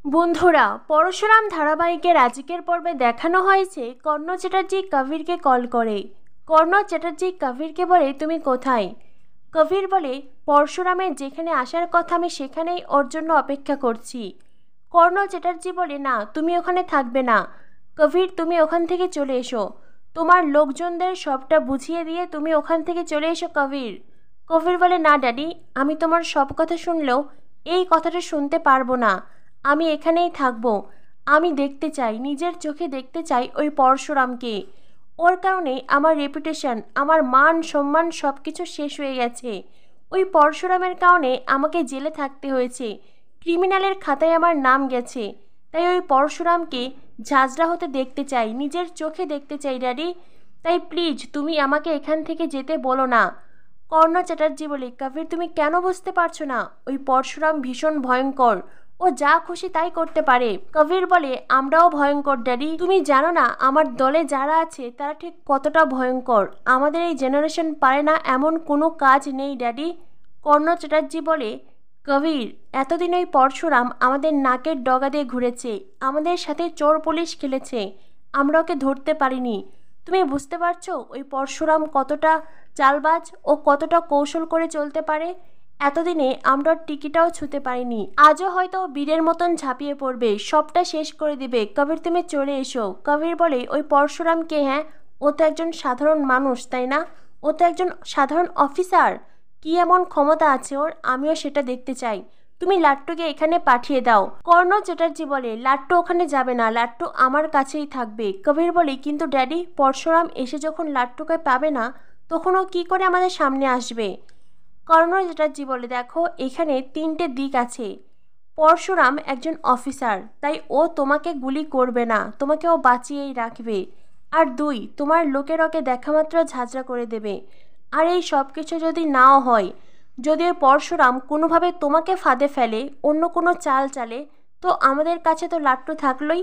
বন্ধুরা, পরশুরাম ধারাবাহিকের আজকের পর্বে দেখানো হয়েছে কর্ণ চ্যাটার্জি কবিরকে কল করে। কর্ণ চ্যাটার্জি কবিরকে বলে, তুমি কোথায়? কবির বলে, পরশুরামের যেখানে আসার কথা আমি সেখানেই ওর জন্য অপেক্ষা করছি। কর্ণ চ্যাটার্জি বলে, না, তুমি ওখানে থাকবে না। কবির, তুমি ওখান থেকে চলে এসো। তোমার লোকজনদের সবটা বুঝিয়ে দিয়ে তুমি ওখান থেকে চলে এসো কবির। কবির বলে, না ড্যাডি, আমি তোমার সব কথা শুনলেও এই কথাটা শুনতে পারবো না। আমি এখানেই থাকবো। আমি দেখতে চাই, নিজের চোখে দেখতে চাই ওই পরশুরামকে। ওর কারণে আমার রেপুটেশন, আমার মান সম্মান সব কিছু শেষ হয়ে গেছে। ওই পরশুরামের কারণে আমাকে জেলে থাকতে হয়েছে, ক্রিমিনালের খাতায় আমার নাম গেছে। তাই ওই পরশুরামকে ঝাঁঝরা হতে দেখতে চাই, নিজের চোখে দেখতে চাই ড্যাডি। তাই প্লিজ তুমি আমাকে এখান থেকে যেতে বলো না। কর্ণ চ্যাটার্জি বলে, কবির তুমি কেন বুঝতে পারছো না? ওই পরশুরাম ভীষণ ভয়ঙ্কর, ও যা খুশি তাই করতে পারে। কবির বলে, আমরাও ভয়ঙ্কর ড্যাডি। তুমি জানো না আমার দলে যারা আছে তারা ঠিক কতটা ভয়ঙ্কর। আমাদের এই জেনারেশন পারে না এমন কোনো কাজ নেই ড্যাডি। কর্ণ চ্যাটার্জি বলে, কবির, এতদিন ওই পরশুরাম আমাদের নাকের ডগা দিয়ে ঘুরেছে, আমাদের সাথে চোর পুলিশ খেলেছে, আমরা ওকে ধরতে পারিনি। তুমি বুঝতে পারছো ওই পরশুরাম কতটা চালবাজ ও কতটা কৌশল করে চলতে পারে? এতদিনে আমরা টিকিটাও ছুঁতে পারিনি, আজও হয়তো বীরের মতন ঝাঁপিয়ে পড়বে, সবটা শেষ করে দিবে। কবির তুমি চলে এসো। কবির বলে, ওই পরশুরামকে? হ্যাঁ, ও তো একজন সাধারণ মানুষ, তাই না? ও তো একজন সাধারণ অফিসার। কি এমন ক্ষমতা আছে ওর, আমিও সেটা দেখতে চাই। তুমি লাট্টুকে এখানে পাঠিয়ে দাও। কর্ণ চ্যাটার্জি বলে, লাট্টু ওখানে যাবে না, লাট্টু আমার কাছেই থাকবে। কবির বলে, কিন্তু ড্যাডি, পরশুরাম এসে যখন লাট্টুকে পাবে না তখন ও কী করে আমাদের সামনে আসবে? কর্ণ চ্যাটার্জি বলে, দেখো, এখানে তিনটে দিক আছে। পরশুরাম একজন অফিসার, তাই ও তোমাকে গুলি করবে না, তোমাকে ও বাঁচিয়েই রাখবে। আর দুই, তোমার লোকের ওকে দেখামাত্র ঝাঁঝরা করে দেবে। আর এই সব কিছু যদি নাও হয়, যদি ওই পরশুরাম কোনোভাবে তোমাকে ফাঁদে ফেলে, অন্য কোনো চাল চালে, তো আমাদের কাছে তো লাট্টু থাকলোই।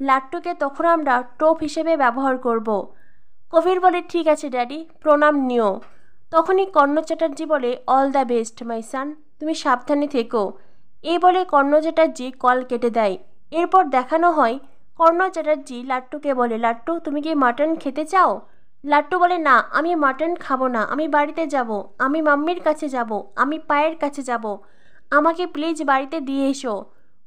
লাট্টুকে তখন আমরা টোপ হিসেবে ব্যবহার করব। কবির বলে, ঠিক আছে ড্যাডি, প্রণাম নিও। তখনই কর্ণ চ্যাটার্জি বলে, অল দ্য বেস্ট মাই সান, তুমি সাবধানে থেকো। এই বলে কর্ণ চ্যাটার্জি কল কেটে দেয়। এরপর দেখানো হয় কর্ণ চ্যাটার্জি লাট্টুকে বলে, লাট্টু তুমি কি মাটন খেতে চাও? লাট্টু বলে, না, আমি মাটন খাবো না, আমি বাড়িতে যাব, আমি মাম্মির কাছে যাব, আমি পায়ের কাছে যাব, আমাকে প্লিজ বাড়িতে দিয়ে এসো।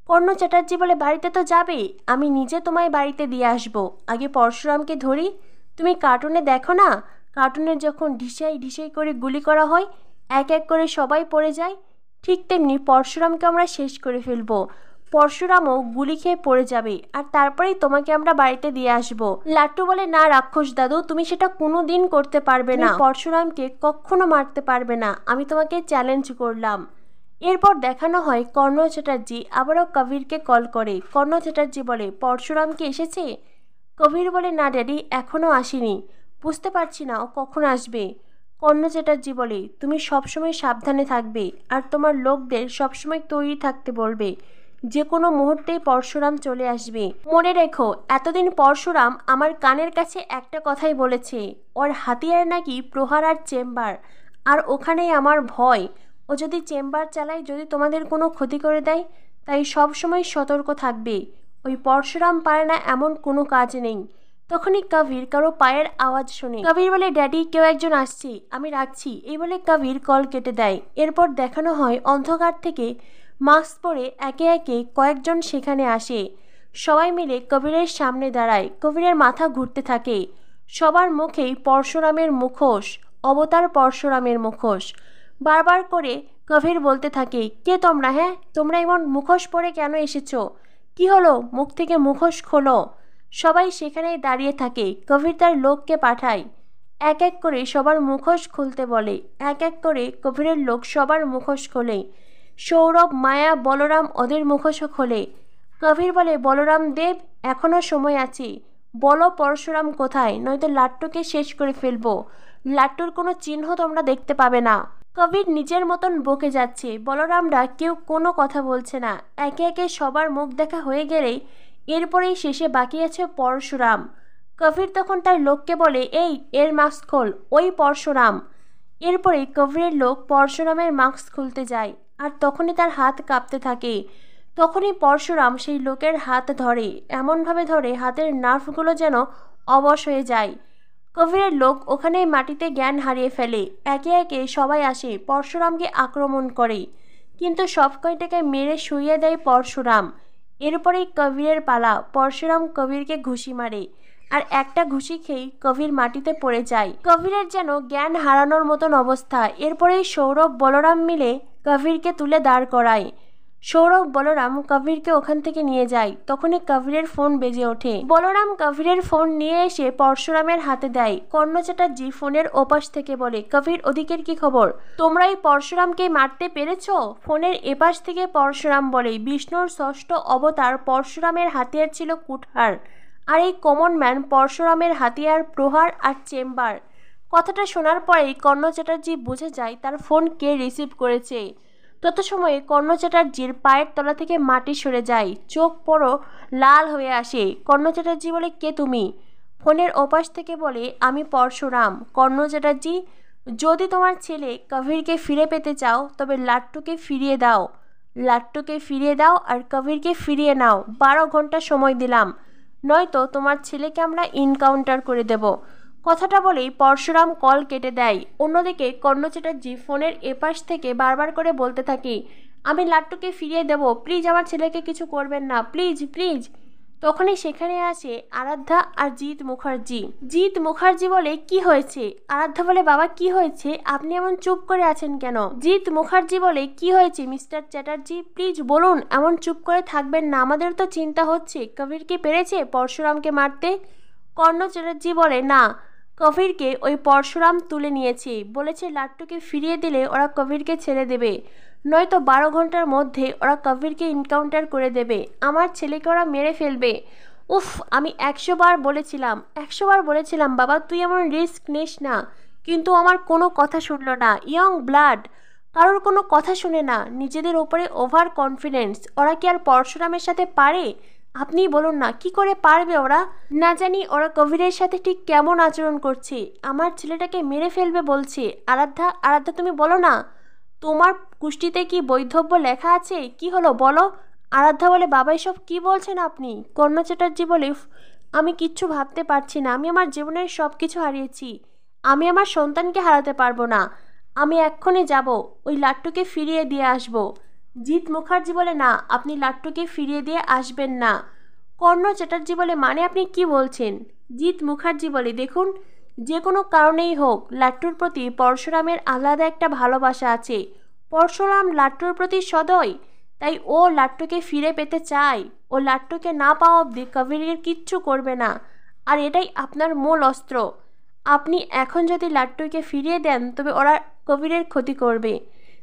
কর্ণ চ্যাটার্জি বলে, বাড়িতে তো যাবে, আমি নিজে তোমায় বাড়িতে দিয়ে আসবো, আগে পরশুরামকে ধরি। তুমি কার্টুনে দেখো না, কার্টুনে যখন ঢিসাই ঢিসাই করে গুলি করা হয়, এক এক করে সবাই পড়ে যায়, ঠিক তেমনি পরশুরামকে আমরা শেষ করে ফেলবো। পরশুরামও গুলি খেয়ে পড়ে যাবে, আর তারপরেই তোমাকে আমরা বাড়িতে দিয়ে আসবো। লাট্টু বলে, না রাক্ষস দাদু, তুমি সেটা কোনো দিন করতে পারবে না, পরশুরামকে কখনো মারতে পারবে না, আমি তোমাকে চ্যালেঞ্জ করলাম। এরপর দেখানো হয় কর্ণ চ্যাটার্জি আবারও কবিরকে কল করে। কর্ণ চ্যাটার্জি বলে, পরশুরাম কি এসেছে? কবির বলে, না ড্যাডি, এখনও আসেনি, বুঝতে পারছি না ও কখন আসবে। কর্ণ চ্যাটার্জি বলে, তুমি সবসময় সাবধানে থাকবে, আর তোমার লোকদের সবসময় তৈরি থাকতে বলবে, যে কোনো মুহূর্তেই পরশুরাম চলে আসবে। মনে রেখো, এতদিন পরশুরাম আমার কানের কাছে একটা কথাই বলেছে, ওর হাতিয়ার নাকি প্রহার আর চেম্বার, আর ওখানেই আমার ভয়। ও যদি চেম্বার চালায়, যদি তোমাদের কোনো ক্ষতি করে দেয়, তাই সবসময় সতর্ক থাকবে। ওই পরশুরাম পারে না এমন কোনো কাজ নেই। তখনই কবির কারো পায়ের আওয়াজ শুনে। কবির বলে, ড্যাডি, কেউ একজন আসছে, আমি রাখছি। এই বলে কবির কল কেটে দেয়। এরপর দেখানো হয় অন্ধকার থেকে মাস্ক পরে একে একে কয়েকজন সেখানে আসে। সবাই মিলে কবিরের সামনে দাঁড়ায়। কবিরের মাথা ঘুরতে থাকে। সবার মুখেই পরশুরামের মুখোশ, অবতার পরশুরামের মুখোশ। বারবার করে কবির বলতে থাকে, কে তোমরা? হ্যাঁ, তোমরা এমন মুখোশ পরে কেন এসেছো? কি হলো, মুখ থেকে মুখোশ খোলো। সবাই সেখানেই দাঁড়িয়ে থাকে। কবির তার লোককে পাঠায়, এক এক করে সবার মুখোশ খুলতে বলে। এক এক করে কবিরের লোক সবার মুখোশ খোলে। সৌরভ, মায়া, বলরাম ওদের মুখোশও খোলে। কবির বলে, বলরাম দেব, এখনও সময় আছে, বলো পরশুরাম কোথায়, নয়তো লাট্টুকে শেষ করে ফেলবো। লাট্টুর কোনো চিহ্ন তোমরা দেখতে পাবে না। কবির নিজের মতন বকে যাচ্ছে। বলরামরা কেউ কোনো কথা বলছে না। একে একে সবার মুখ দেখা হয়ে গেলেই এরপরেই শেষে বাকি আছে পরশুরাম। কবির তখন তার লোককে বলে, এই এর মাস্ক খোল, ওই পরশুরাম। এরপরেই কবিরের লোক পরশুরামের মাস্ক খুলতে যায়, আর তখনই তার হাত কাঁপতে থাকে। তখনই পরশুরাম সেই লোকের হাত ধরে, এমনভাবে ধরে হাতের নার্ভগুলো যেন অবশ হয়ে যায়। কবিরের লোক ওখানেই মাটিতে জ্ঞান হারিয়ে ফেলে। একে একে সবাই আসে পরশুরামকে আক্রমণ করে, কিন্তু সব কয়টাকে মেরে শুইয়ে দেয় পরশুরাম। এরপরেই কবিরের পালা। পরশুরাম কবিরকে ঘুষি মারে, আর একটা ঘুষি খেয়েই কবির মাটিতে পড়ে যায়। কবিরের যেন জ্ঞান হারানোর মতন অবস্থা। এরপরেই সৌরভ বলরাম মিলে কবিরকে তুলে দাঁড় করায়। সৌরভ বলরাম কবিরকে ওখান থেকে নিয়ে যায়। তখনই কবিরের ফোন বেজে ওঠে। বলরাম কবিরের ফোন নিয়ে এসে পরশুরামের হাতে দেয়। কর্ণ চ্যাটার্জি ফোনের ওপাশ থেকে বলে, কবির, ওদিকের কি খবর? তোমরা এই পরশুরামকে মারতে পেরেছ? ফোনের এপাশ থেকে পরশুরাম বলে, বিষ্ণুর ষষ্ঠ অবতার পরশুরামের হাতিয়ার ছিল কুঠার, আর এই কমন ম্যান পরশুরামের হাতিয়ার প্রহার আর চেম্বার। কথাটা শোনার পরেই কর্ণ চ্যাটার্জি বুঝে যায় তার ফোন কে রিসিভ করেছে। তত সময়ে কর্ণ চ্যাটার্জির পায়ের তলা থেকে মাটি সরে যায়, চোখ বড় লাল হয়ে আসে। কর্ণ চ্যাটার্জি বলে, কে তুমি? ফোনের ওপাশ থেকে বলে, আমি পরশুরাম। কর্ণ চ্যাটার্জি, যদি তোমার ছেলে কবিরকে ফিরে পেতে চাও তবে লাট্টুকে ফিরিয়ে দাও। লাট্টুকে ফিরিয়ে দাও আর কবিরকে ফিরিয়ে নাও। 12 ঘন্টা সময় দিলাম, নয়তো তোমার ছেলেকে আমরা ইনকাউন্টার করে দেব। কথাটা বলেই পরশুরাম কল কেটে দেয়। অন্যদিকে কর্ণ চ্যাটার্জি ফোনের এপাশ থেকে বারবার করে বলতে থাকে, আমি লাট্টুকে ফিরিয়ে দেব, প্লিজ আমার ছেলেকে কিছু করবেন না, প্লিজ প্লিজ। তখনই সেখানে আসে আরাধ্যা আর জিৎ মুখার্জি। জিৎ মুখার্জি বলে, কি হয়েছে? আরাধ্যা বলে, বাবা কি হয়েছে? আপনি এমন চুপ করে আছেন কেন? জিৎ মুখার্জি বলে, কি হয়েছে মিস্টার চ্যাটার্জি, প্লিজ বলুন, এমন চুপ করে থাকবেন না, আমাদের তো চিন্তা হচ্ছে কবির কি পেরেছে পরশুরামকে মারতে? কর্ণ চ্যাটার্জি বলে, না, কবিরকে ওই পরশুরাম তুলে নিয়েছে, বলেছে লাট্টুকে ফিরিয়ে দিলে ওরা কবিরকে ছেড়ে দেবে, নয়তো 12 ঘন্টার মধ্যে ওরা কবিরকে এনকাউন্টার করে দেবে, আমার ছেলেকে ওরা মেরে ফেলবে। উফ, আমি 100 বার বলেছিলাম, 100 বার বলেছিলাম বাবা তুই এমন রিস্ক নিস না, কিন্তু আমার কোনো কথা শুনলো না। ইয়ং ব্লাড, কারোর কোনো কথা শুনে না, নিজেদের ওপরে ওভার কনফিডেন্স। ওরা কি আর পরশুরামের সাথে পারে? আপনিই বলুন না, কি করে পারবে ওরা? না জানি ওরা কবিরের সাথে ঠিক কেমন আচরণ করছে, আমার ছেলেটাকে মেরে ফেলবে বলছে। আরাধ্যা, আরাধ্যা তুমি বলো না, তোমার কুষ্টিতে কি বৈধব্য লেখা আছে? কি হলো বলো? আরাধ্যা বলে, বাবা এসব কি বলছেন আপনি? কর্ণ চ্যাটার্জি বলে, আমি কিচ্ছু ভাবতে পারছি না, আমি আমার জীবনের সব কিছু হারিয়েছি, আমি আমার সন্তানকে হারাতে পারবো না, আমি এক্ষুনি যাব, ওই লাট্টুকে ফিরিয়ে দিয়ে আসবো। জিৎ মুখার্জি বলে, না, আপনি লাট্টুকে ফিরিয়ে দিয়ে আসবেন না। কর্ণ চ্যাটার্জি বলে, মানে আপনি কি বলছেন? জিৎ মুখার্জি বলে, দেখুন, যে কোনো কারণেই হোক লাট্টুর প্রতি পরশুরামের আলাদা একটা ভালোবাসা আছে। পরশুরাম লাট্টুর প্রতি সদয়, তাই ও লাট্টুকে ফিরে পেতে চায়। ও লাট্টুকে না পাওয়া অবধি কবিরের কিচ্ছু করবে না, আর এটাই আপনার মূল অস্ত্র। আপনি এখন যদি লাট্টুকে ফিরিয়ে দেন তবে ওরা কবিরের ক্ষতি করবে,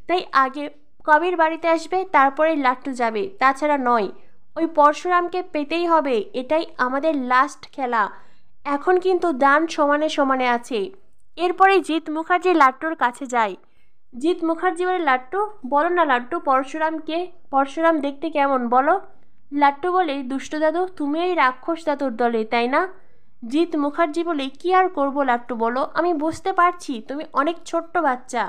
তাই আগে কবির বাড়িতে আসবে, তারপরে লাট্টু যাবে, তাছাড়া নয়। ওই পরশুরামকে পেতেই হবে, এটাই আমাদের লাস্ট খেলা। এখন কিন্তু দান সমানে সমানে আছে। এরপরে জিৎ মুখার্জি লাট্টুর কাছে যায়। জিৎ মুখার্জি বলে, লাট্টু বলো না, লাট্টু পরশুরামকে, পরশুরাম দেখতে কেমন বলো? লাট্টু বলে, দুষ্টু দাদু, তুমি এই রাক্ষস দাদুর দলে, তাই না? জিৎ মুখার্জি বলে, কি আর করবো লাট্টু বলো, আমি বুঝতে পারছি তুমি অনেক ছোট্ট বাচ্চা,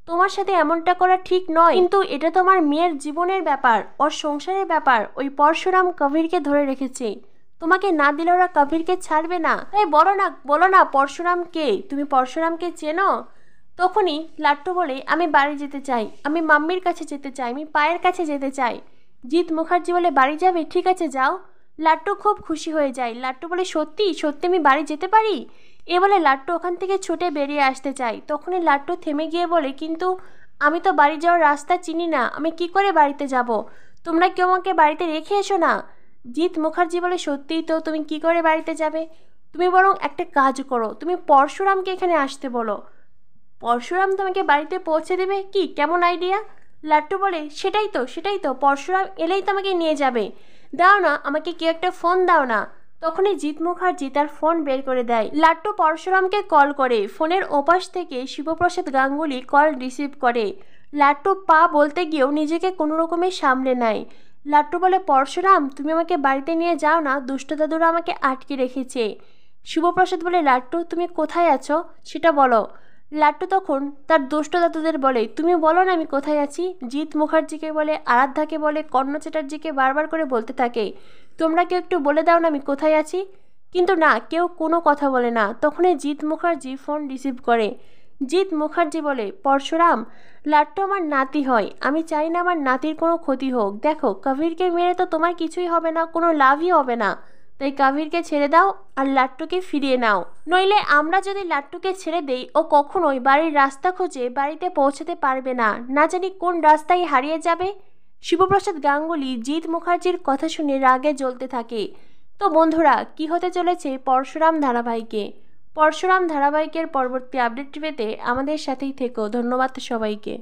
তোমার সাথে এমনটা করা ঠিক নয়, কিন্তু এটা তোমার মেয়ের জীবনের ব্যাপার, ওর সংসারের ব্যাপার। ওই পরশুরাম কবিরকে ধরে রেখেছে, তোমাকে না দিলে ওরা কবিরকে ছাড়বে না, তাই বলো না, বলো না পরশুরাম কে? তুমি পরশুরামকে চেনো? তখনই লাট্টু বলে, আমি বাড়ি যেতে চাই, আমি মাম্মির কাছে যেতে চাই, আমি পায়ের কাছে যেতে চাই। জিৎ মুখার্জি বলে, বাড়ি যাবে? ঠিক আছে যাও। লাট্টু খুব খুশি হয়ে যায়। লাট্টু বলে, সত্যি সত্যি আমি বাড়ি যেতে পারি? এ বলে লাট্টু ওখান থেকে ছুটে বেরিয়ে আসতে চায়। তখনই লাট্টু থেমে গিয়ে বলে, কিন্তু আমি তো বাড়ি যাওয়ার রাস্তা চিনি না, আমি কি করে বাড়িতে যাব? তোমরা কেউ আমাকে বাড়িতে রেখে এসো না। জিৎ মুখার্জি বলে, সত্যিই তো, তুমি কি করে বাড়িতে যাবে? তুমি বরং একটা কাজ করো, তুমি পরশুরামকে এখানে আসতে বলো, পরশুরাম তোমাকে বাড়িতে পৌঁছে দেবে। কি কেমন আইডিয়া? লাট্টু বলে, সেটাই তো, সেটাই তো, পরশুরাম এলেই তোমাকে নিয়ে যাবে। দাও না আমাকে কেউ একটা ফোন দাও না। তখনই জিৎ মুখার্জি তার ফোন বের করে দেয়। লাট্টু পরশুরামকে কল করে। ফোনের ওপাশ থেকে শিবপ্রসাদ গাঙ্গুলি কল রিসিভ করে। লাট্টু পা বলতে গিয়েও নিজেকে কোনো রকমে সামলে নেয়। লাট্টু বলে, পরশুরাম তুমি আমাকে বাড়িতে নিয়ে যাও না, দুষ্ট দাদুরা আমাকে আটকে রেখেছে। শিবপ্রসাদ বলে, লাট্টু তুমি কোথায় আছো সেটা বলো। লাট্টু তখন তার দুষ্ট দাদুদের বলে, তুমি বলো না আমি কোথায় আছি। জিৎ মুখার্জিকে বলে, আরাধ্যাকে বলে, কর্ণ চ্যাটার্জিকে বারবার করে বলতে থাকে, তোমরা কেউ একটু বলে দাও না আমি কোথায় আছি। কিন্তু না, কেউ কোনো কথা বলে না। তখনই জিৎ মুখার্জি ফোন রিসিভ করে। জিৎ মুখার্জি বলে, পরশুরাম, লাট্টু আমার নাতি হয়, আমি চাই না আমার নাতির কোনো ক্ষতি হোক। দেখো, কবিরকে মেরে তো তোমার কিছুই হবে না, কোনো লাভই হবে না। তাই কবিরকে ছেড়ে দাও আর লাট্টুকে ফিরিয়ে নাও। নইলে আমরা যদি লাট্টুকে ছেড়ে দেই, ও কখনোই বাড়ির রাস্তা খুঁজে বাড়িতে পৌঁছাতে পারবে না, না জানি কোন রাস্তায় হারিয়ে যাবে। শিবপ্রসাদ গাঙ্গুলি জিৎ মুখার্জির কথা শুনে রাগে জ্বলতে থাকে। তো বন্ধুরা, কি হতে চলেছে পরশুরাম ধারাবাহিকে? পরশুরাম ধারাবাহিকের পরবর্তী আপডেট পেতে আমাদের সাথেই থেকো। ধন্যবাদ সবাইকে।